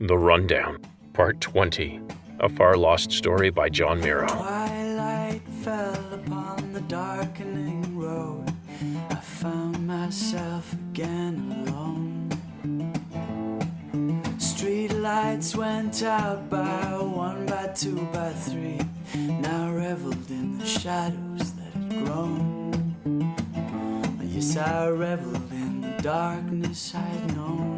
The Rundown, Part 20, a Farlost story by John Miro. Twilight fell upon the darkening road. I found myself again alone. Street lights went out by one, by two, by three. Now reveled in the shadows that had grown. Yes, I reveled in the darkness I had known.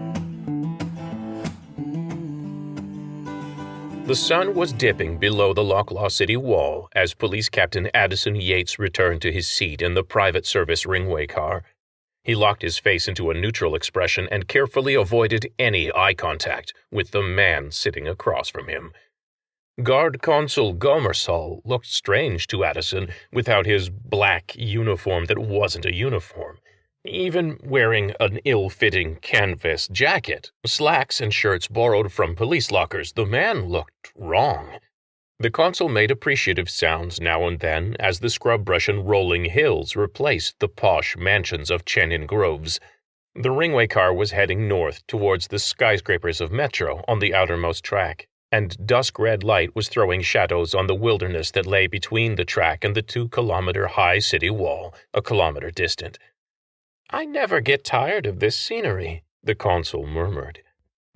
The sun was dipping below the Locklaw City wall as Police Captain Addison Yates returned to his seat in the private service ringway car. He locked his face into a neutral expression and carefully avoided any eye contact with the man sitting across from him. Guard Consul Gomersall looked strange to Addison without his black uniform that wasn't a uniform. Even wearing an ill-fitting canvas jacket, slacks and shirts borrowed from police lockers, the man looked wrong. The consul made appreciative sounds now and then as the scrub brush and rolling hills replaced the posh mansions of Chenin Groves. The ringway car was heading north towards the skyscrapers of Metro on the outermost track, and dusk-red light was throwing shadows on the wilderness that lay between the track and the 2-kilometer-high city wall, a kilometer distant. "I never get tired of this scenery," the consul murmured.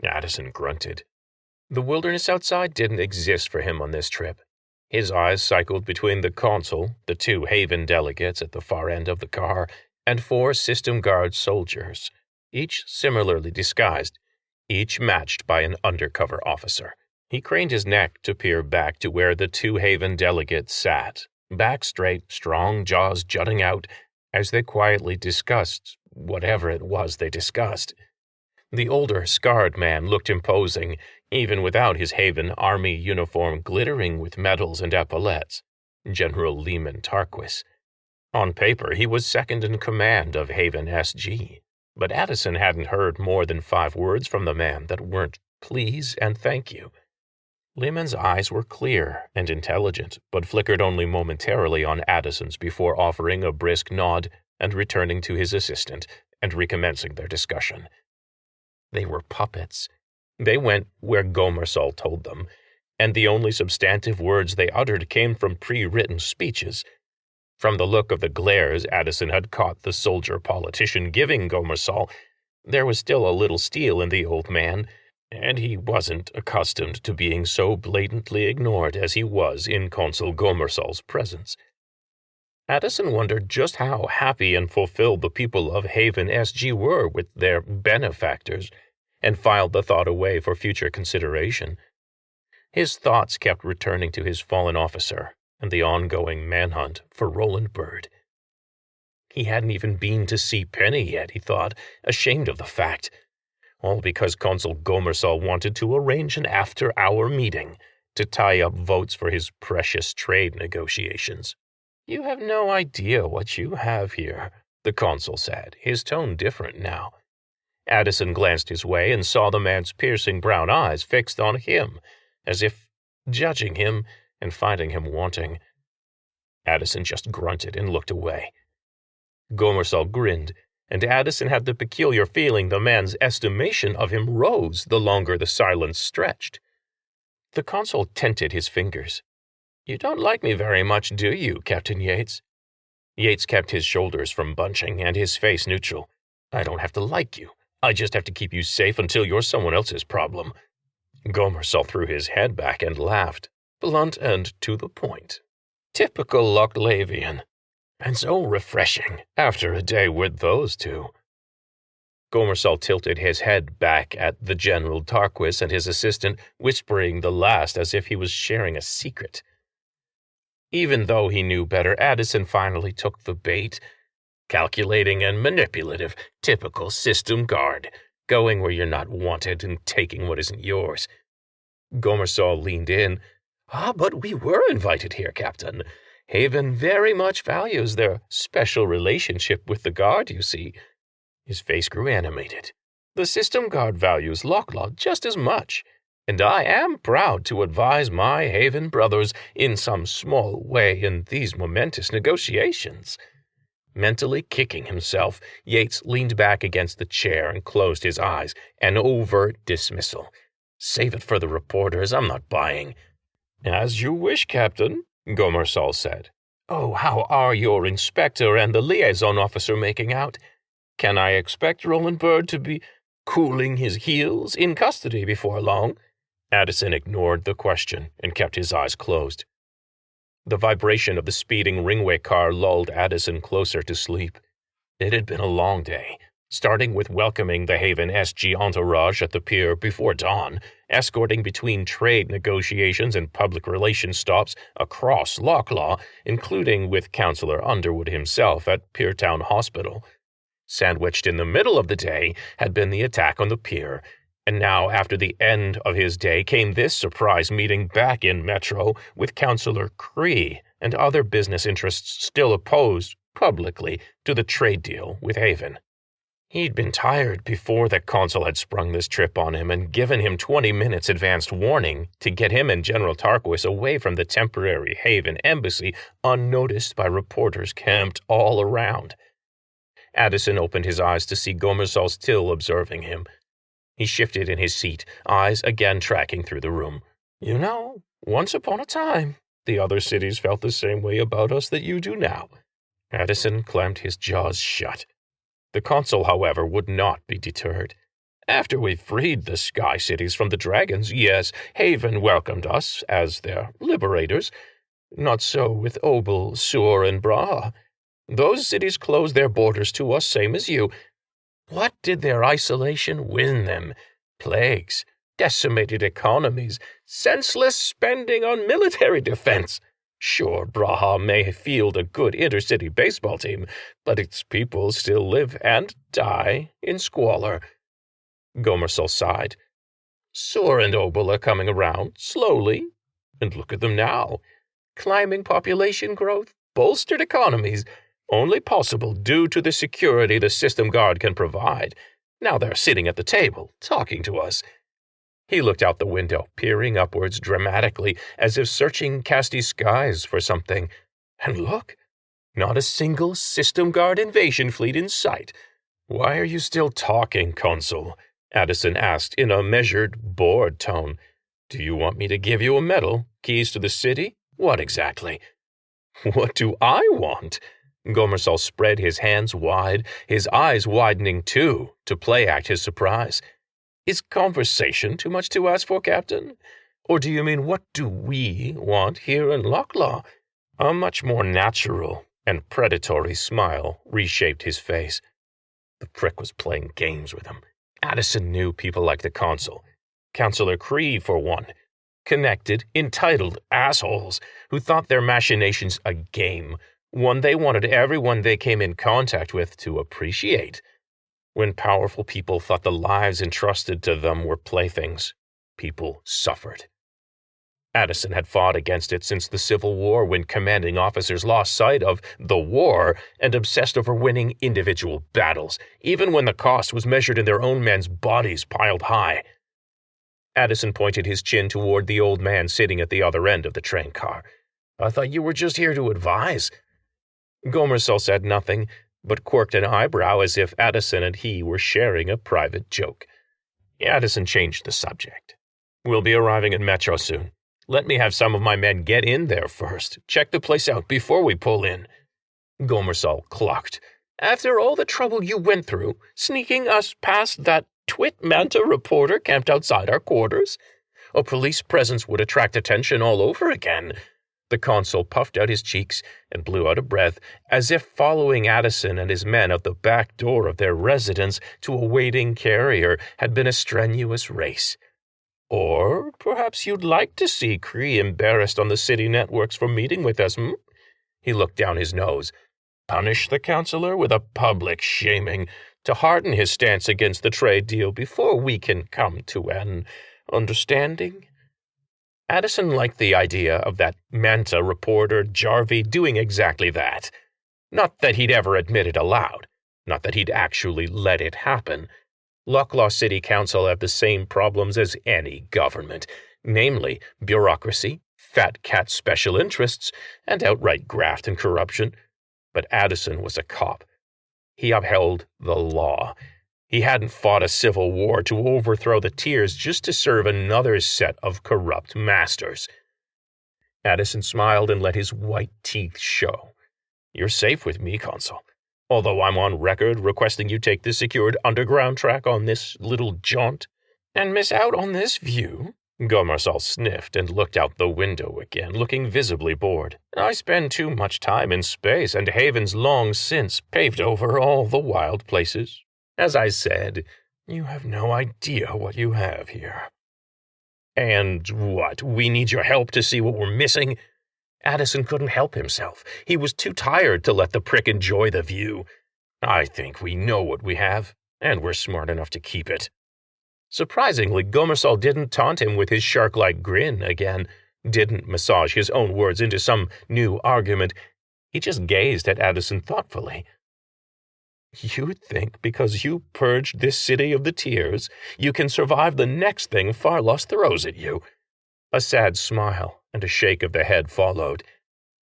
Addison grunted. The wilderness outside didn't exist for him on this trip. His eyes cycled between the consul, the 2 Haven delegates at the far end of the car, and 4 system guard soldiers, each similarly disguised, each matched by an undercover officer. He craned his neck to peer back to where the 2 Haven delegates sat, back straight, strong jaws jutting out, as they quietly discussed whatever it was they discussed. The older, scarred man looked imposing, even without his Haven Army uniform glittering with medals and epaulettes. General Lehman Tarquis. On paper, he was second in command of Haven SG, but Addison hadn't heard more than 5 words from the man that weren't please and thank you. Lehman's eyes were clear and intelligent, but flickered only momentarily on Addison's before offering a brisk nod and returning to his assistant and recommencing their discussion. They were puppets. They went where Gomersall told them, and the only substantive words they uttered came from pre-written speeches. From the look of the glares Addison had caught the soldier-politician giving Gomersall, there was still a little steel in the old man, and he wasn't accustomed to being so blatantly ignored as he was in Consul Gomersall's presence. Addison wondered just how happy and fulfilled the people of Haven SG were with their benefactors, and filed the thought away for future consideration. His thoughts kept returning to his fallen officer and the ongoing manhunt for Roland Bird. He hadn't even been to see Penny yet, he thought, ashamed of the fact. All because Consul Gomersall wanted to arrange an after-hour meeting to tie up votes for his precious trade negotiations. "You have no idea what you have here," the consul said, his tone different now. Addison glanced his way and saw the man's piercing brown eyes fixed on him, as if judging him and finding him wanting. Addison just grunted and looked away. Gomersall grinned, and Addison had the peculiar feeling the man's estimation of him rose the longer the silence stretched. The consul tented his fingers. "You don't like me very much, do you, Captain Yates?" Yates kept his shoulders from bunching and his face neutral. "I don't have to like you. I just have to keep you safe until you're someone else's problem." Gomersall threw his head back and laughed, blunt and to the point. Typical Locklavian. And so refreshing after a day with those 2. Gomersall tilted his head back at the General Tarquis and his assistant, whispering the last as if he was sharing a secret. Even though he knew better, Addison finally took the bait. Calculating and manipulative, typical system guard, going where you're not wanted and taking what isn't yours. Gomersall leaned in. But we were invited here, Captain. Haven very much values their special relationship with the guard, you see." His face grew animated. "The system guard values Locklaw just as much, and I am proud to advise my Haven brothers in some small way in these momentous negotiations." Mentally kicking himself, Yates leaned back against the chair and closed his eyes, an overt dismissal. Save it for the reporters. I'm not buying." "As you wish, Captain," Gomersall said. "Oh, how are your inspector and the liaison officer making out? Can I expect Roland Bird to be cooling his heels in custody before long?" Addison ignored the question and kept his eyes closed. The vibration of the speeding Ringway car lulled Addison closer to sleep. It had been a long day, starting with welcoming the Haven SG entourage at the pier before dawn, escorting between trade negotiations and public relations stops across Locklaw, including with Councillor Underwood himself at Piertown Hospital. Sandwiched in the middle of the day had been the attack on the pier, and now after the end of his day came this surprise meeting back in Metro with Councillor Cree and other business interests still opposed, publicly, to the trade deal with Haven. He'd been tired before the consul had sprung this trip on him and given him 20 minutes advanced warning to get him and General Tarquis away from the temporary Haven embassy unnoticed by reporters camped all around. Addison opened his eyes to see Gomersall still observing him. He shifted in his seat, eyes again tracking through the room. "You know, once upon a time, the other cities felt the same way about us that you do now." Addison clamped his jaws shut. The consul, however, would not be deterred. "After we freed the Sky Cities from the dragons, yes, Haven welcomed us as their liberators. Not so with Obel, Sur, and Braha. Those cities closed their borders to us same as you. What did their isolation win them? Plagues, decimated economies, senseless spending on military defense. Sure, Braha may field a good intercity baseball team, but its people still live and die in squalor." Gomersall sighed. "Sur and Obel are coming around, slowly, and look at them now. Climbing population growth, bolstered economies, only possible due to the security the system guard can provide. Now they're sitting at the table, talking to us." He looked out the window, peering upwards dramatically, as if searching Casti skies for something. And look, not a single system guard invasion fleet in sight. "Why are you still talking, Consul?" Addison asked in a measured, bored tone. "Do you want me to give you a medal? Keys to the city? What exactly?" "What do I want?" Gomersall spread his hands wide, his eyes widening too, to play-act his surprise. "Is conversation too much to ask for, Captain? Or do you mean what do we want here in Locklaw?" A much more natural and predatory smile reshaped his face. The prick was playing games with him. Addison knew people like the consul, Councillor Cree for one, connected, entitled assholes who thought their machinations a game, one they wanted everyone they came in contact with to appreciate. When powerful people thought the lives entrusted to them were playthings, people suffered. Addison had fought against it since the Civil War, when commanding officers lost sight of the war and obsessed over winning individual battles, even when the cost was measured in their own men's bodies piled high. Addison pointed his chin toward the old man sitting at the other end of the train car. "I thought you were just here to advise." Gomersall said nothing, but quirked an eyebrow as if Addison and he were sharing a private joke. Addison changed the subject. "We'll be arriving at Metro soon. Let me have some of my men get in there first. Check the place out before we pull in." Gomersall clucked. "After all the trouble you went through, sneaking us past that Twit Manta reporter camped outside our quarters? A police presence would attract attention all over again." The consul puffed out his cheeks and blew out a breath, as if following Addison and his men out the back door of their residence to a waiting carrier had been a strenuous race. "Or perhaps you'd like to see Cree embarrassed on the city networks for meeting with us, hmm?" He looked down his nose. "Punish the councillor with a public shaming to harden his stance against the trade deal before we can come to an understanding?" Addison liked the idea of that Manta reporter Jarvie doing exactly that. Not that he'd ever admit it aloud, not that he'd actually let it happen. Locklaw City Council have the same problems as any government, namely bureaucracy, fat cat special interests, and outright graft and corruption. But Addison was a cop. He upheld the law. He hadn't fought a civil war to overthrow the Tiers just to serve another set of corrupt masters. Addison smiled and let his white teeth show. You're safe with me, Consul. Although I'm on record requesting you take the secured underground track on this little jaunt. And miss out on this view? Gomersall sniffed and looked out the window again, looking visibly bored. I spend too much time in space, and Haven's long since paved over all the wild places. As I said, you have no idea what you have here. And what, we need your help to see what we're missing? Addison couldn't help himself. He was too tired to let the prick enjoy the view. I think we know what we have, and we're smart enough to keep it. Surprisingly, Gomersall didn't taunt him with his shark-like grin again, didn't massage his own words into some new argument. He just gazed at Addison thoughtfully. You think because you purged this city of the Tiers, you can survive the next thing Farlost throws at you? A sad smile and a shake of the head followed.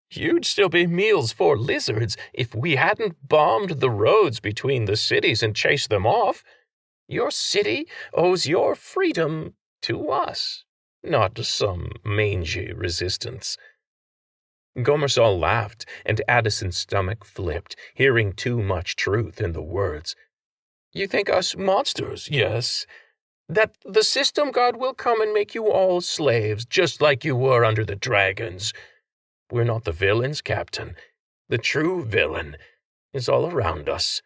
You'd still be meals for lizards if we hadn't bombed the roads between the cities and chased them off. Your city owes your freedom to us, not to some mangy resistance. Gomersall laughed, and Addison's stomach flipped, hearing too much truth in the words. You think us monsters, yes? That the system god will come and make you all slaves, just like you were under the dragons. We're not the villains, Captain. The true villain is all around us.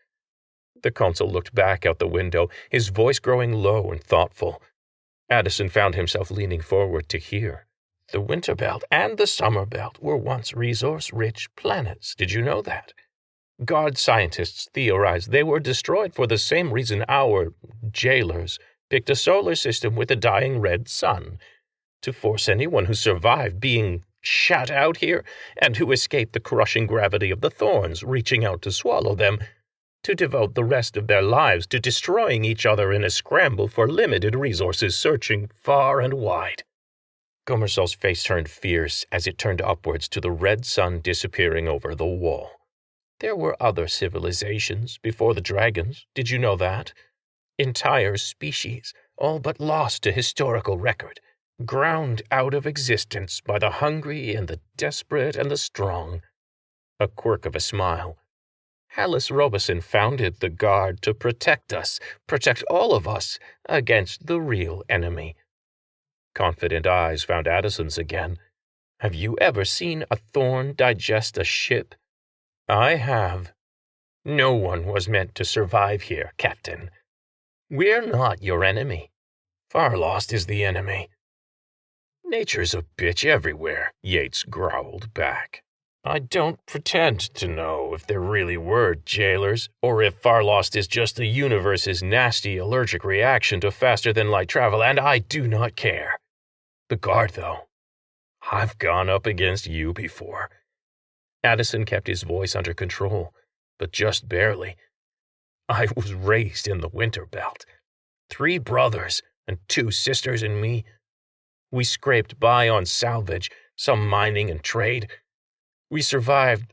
The consul looked back out the window, his voice growing low and thoughtful. Addison found himself leaning forward to hear. The Winter Belt and the Summer Belt were once resource-rich planets. Did you know that? Guard scientists theorized they were destroyed for the same reason our jailers picked a solar system with a dying red sun, to force anyone who survived being shot out here and who escaped the crushing gravity of the thorns reaching out to swallow them, to devote the rest of their lives to destroying each other in a scramble for limited resources, searching far and wide. Gomersall's face turned fierce as it turned upwards to the red sun disappearing over the wall. There were other civilizations before the dragons, did you know that? Entire species, all but lost to historical record, ground out of existence by the hungry and the desperate and the strong. A quirk of a smile. Hallis Robeson founded the Guard to protect us, protect all of us, against the real enemy. Confident eyes found Addison's again. Have you ever seen a thorn digest a ship? I have. No one was meant to survive here, Captain. We're not your enemy. Farlost is the enemy. Nature's a bitch everywhere, Yates growled back. I don't pretend to know if there really were jailers, or if Farlost is just the universe's nasty allergic reaction to faster-than-light travel, and I do not care. The Guard, though. I've gone up against you before. Addison kept his voice under control, but just barely. I was raised in the Winter Belt. 3 brothers and 2 sisters and me. We scraped by on salvage, some mining and trade. We survived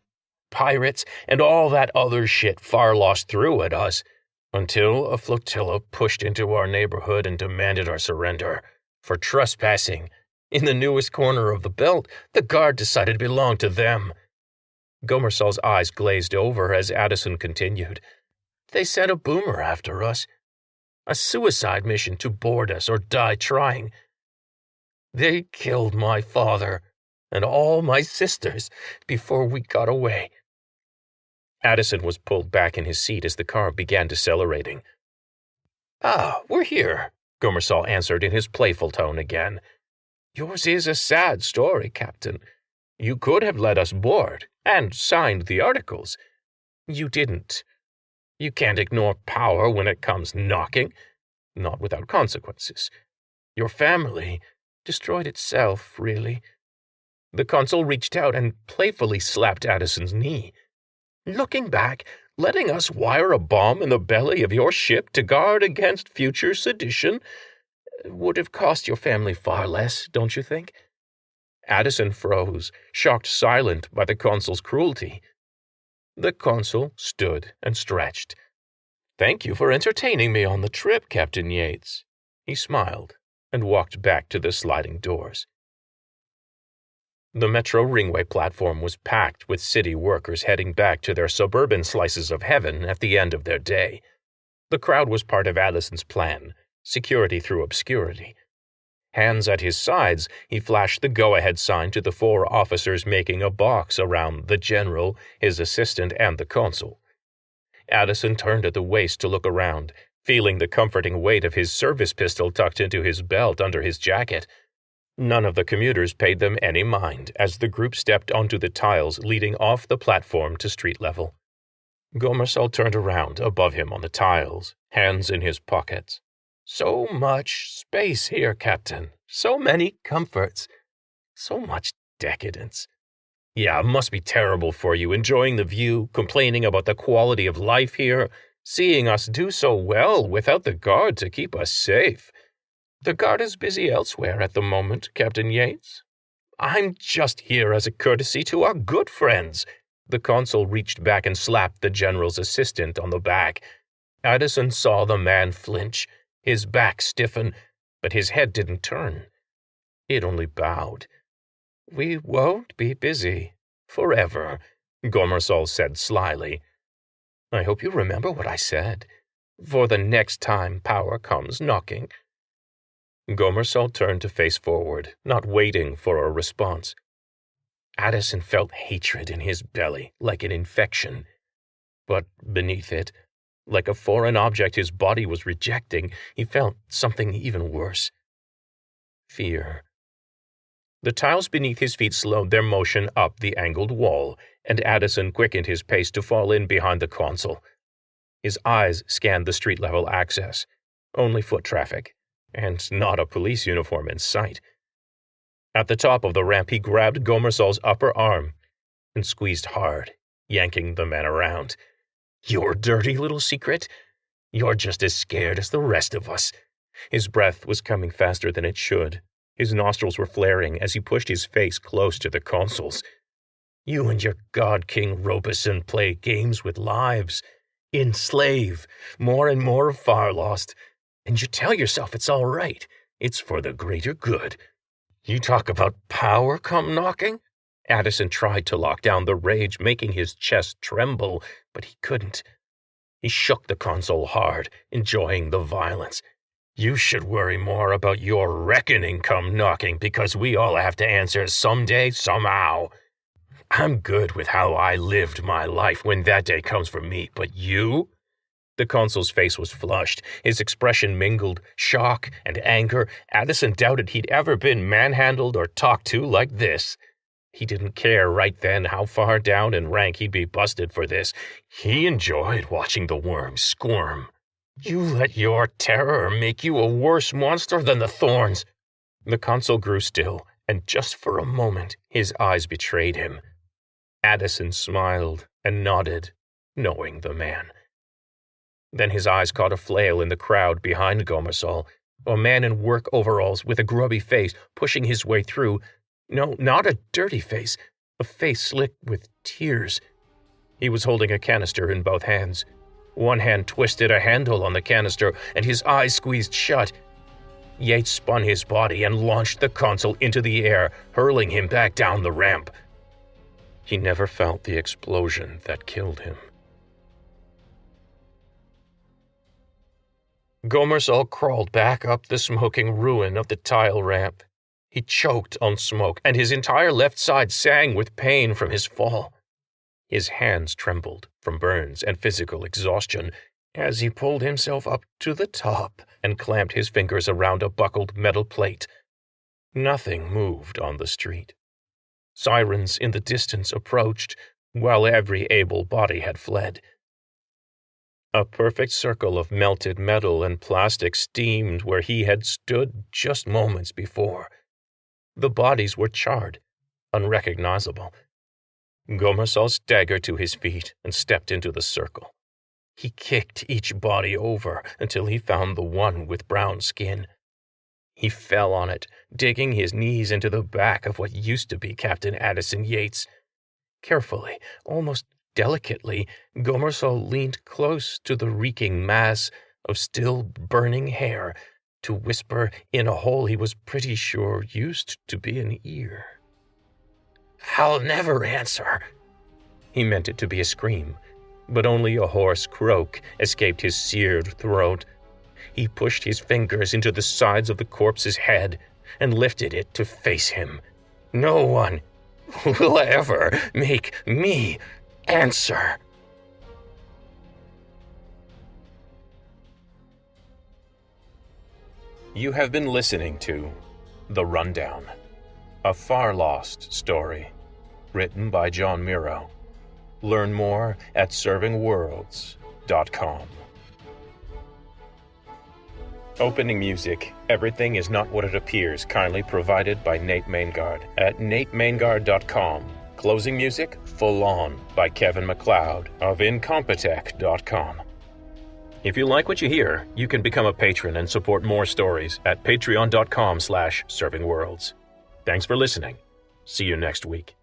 pirates and all that other shit Farlost threw at us, until a flotilla pushed into our neighborhood and demanded our surrender. For trespassing, in the newest corner of the belt, the Guard decided it belonged to them. Gomersall's eyes glazed over as Addison continued. They sent a boomer after us. A suicide mission to board us or die trying. They killed my father and all my sisters before we got away. Addison was pulled back in his seat as the car began decelerating. We're here, Gomersall answered in his playful tone again. Yours is a sad story, Captain. You could have let us board and signed the articles. You didn't. You can't ignore power when it comes knocking, not without consequences. Your family destroyed itself, really. The consul reached out and playfully slapped Addison's knee. Looking back, letting us wire a bomb in the belly of your ship to guard against future sedition would have cost your family far less, don't you think? Addison froze, shocked silent by the consul's cruelty. The consul stood and stretched. "Thank you for entertaining me on the trip, Captain Yates." He smiled and walked back to the sliding doors. The Metro Ringway platform was packed with city workers heading back to their suburban slices of heaven at the end of their day. The crowd was part of Addison's plan, security through obscurity. Hands at his sides, he flashed the go-ahead sign to the 4 officers making a box around the general, his assistant, and the consul. Addison turned at the waist to look around, feeling the comforting weight of his service pistol tucked into his belt under his jacket. None of the commuters paid them any mind as the group stepped onto the tiles leading off the platform to street level. Gomersall turned around above him on the tiles, hands in his pockets. "So much space here, Captain. So many comforts. So much decadence. Yeah, it must be terrible for you, enjoying the view, complaining about the quality of life here, seeing us do so well without the guard to keep us safe. The guard is busy elsewhere at the moment, Captain Yates. I'm just here as a courtesy to our good friends." The consul reached back and slapped the general's assistant on the back. Addison saw the man flinch, his back stiffen, but his head didn't turn. It only bowed. "We won't be busy forever," Gomersall said slyly. "I hope you remember what I said, for the next time power comes knocking." Gomersall turned to face forward, not waiting for a response. Addison felt hatred in his belly, like an infection. But beneath it, like a foreign object his body was rejecting, he felt something even worse. Fear. The tiles beneath his feet slowed their motion up the angled wall, and Addison quickened his pace to fall in behind the consul. His eyes scanned the street-level access. Only foot traffic, and not a police uniform in sight. At the top of the ramp, he grabbed Gomersall's upper arm and squeezed hard, yanking the man around. "Your dirty little secret? You're just as scared as the rest of us." His breath was coming faster than it should. His nostrils were flaring as he pushed his face close to the consul's. "You and your God King Robeson play games with lives. Enslave more and more of Farlost. And you tell yourself it's all right. It's for the greater good. You talk about power come knocking?" Addison tried to lock down the rage, making his chest tremble, but he couldn't. He shook the consul hard, enjoying the violence. "You should worry more about your reckoning come knocking, because we all have to answer someday, somehow. I'm good with how I lived my life when that day comes for me, but you?" The consul's face was flushed, his expression mingled shock and anger. Addison doubted he'd ever been manhandled or talked to like this. He didn't care right then how far down in rank he'd be busted for this. He enjoyed watching the worm squirm. "You let your terror make you a worse monster than the thorns." The consul grew still, and just for a moment his eyes betrayed him. Addison smiled and nodded, knowing the man. Then his eyes caught a flail in the crowd behind Gomersall, a man in work overalls with a grubby face pushing his way through. No, not a dirty face, a face slick with tears. He was holding a canister in both hands. One hand twisted a handle on the canister, and his eyes squeezed shut. Yates spun his body and launched the consul into the air, hurling him back down the ramp. He never felt the explosion that killed him. Gomersall crawled back up the smoking ruin of the tile ramp. He choked on smoke, and his entire left side sang with pain from his fall. His hands trembled from burns and physical exhaustion as he pulled himself up to the top and clamped his fingers around a buckled metal plate. Nothing moved on the street. Sirens in the distance approached, while every able body had fled. A perfect circle of melted metal and plastic steamed where he had stood just moments before. The bodies were charred, unrecognizable. Gomersall staggered to his feet and stepped into the circle. He kicked each body over until he found the one with brown skin. He fell on it, digging his knees into the back of what used to be Captain Addison Yates. Carefully, almost Delicately, Gomersall leaned close to the reeking mass of still burning hair to whisper in a hole he was pretty sure used to be an ear. "I'll never answer." He meant it to be a scream, but only a hoarse croak escaped his seared throat. He pushed his fingers into the sides of the corpse's head and lifted it to face him. "No one will ever make me answer." You have been listening to The Rundown, a Farlost story, written by John Miro. Learn more at servingworlds.com. Opening music, Everything Is Not What It Appears, kindly provided by Nate Maingard at natemaingard.com. Closing music, Full On by Kevin MacLeod of Incompetech.com. If you like what you hear, you can become a patron and support more stories at patreon.com/servingworlds. Thanks for listening. See you next week.